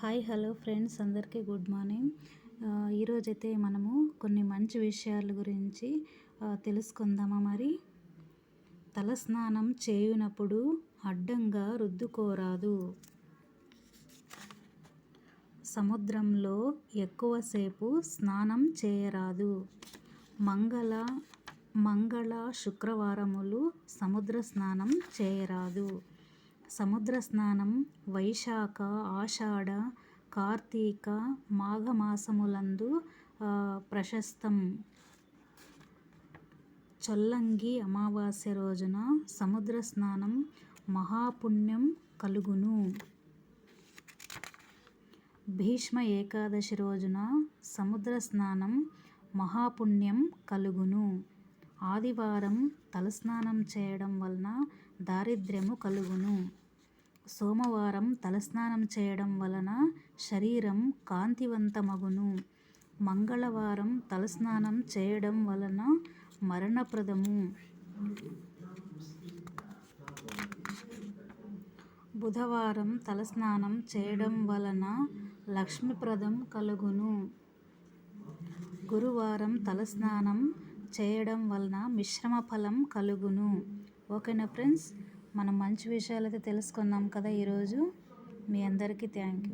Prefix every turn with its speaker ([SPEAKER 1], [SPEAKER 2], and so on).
[SPEAKER 1] Hi hello friends, అందరికీ good morning. ఈరోజైతే మనము కొన్ని మంచి విషయాల గురించి తెలుసుకుందామా. మరి తలస్నానం చేయునప్పుడు అడ్డంగా రుద్దుకోరాదు. సముద్రంలో ఎక్కువసేపు స్నానం చేయరాదు. మంగళ శుక్రవారములు సముద్ర స్నానం చేయరాదు. సముద్ర స్నానం వైశాఖ, ఆషాఢ, కార్తీక, మాఘమాసములందు ప్రశస్తం. చొల్లంగి అమావాస్య రోజున సముద్ర స్నానం మహాపుణ్యం కలుగును. భీష్మ ఏకాదశి రోజున సముద్ర స్నానం మహాపుణ్యం కలుగును. ఆదివారం తలస్నానం చేయడం వలన దారిద్ర్యము కలుగును. సోమవారం తలస్నానం చేయడం వలన శరీరం కాంతివంతమగును. మంగళవారం తలస్నానం చేయడం వలన మరణప్రదము. బుధవారం తలస్నానం చేయడం వలన లక్ష్మీప్రదం కలుగును. గురువారం తలస్నానం చేయడం వలన మిశ్రమ ఫలం కలుగును. ఓకేనా ఫ్రెండ్స్, మనం మంచి విషయాలు అయితే తెలుసుకున్నాం కదా ఈరోజు. మీ అందరికీ థ్యాంక్ యూ.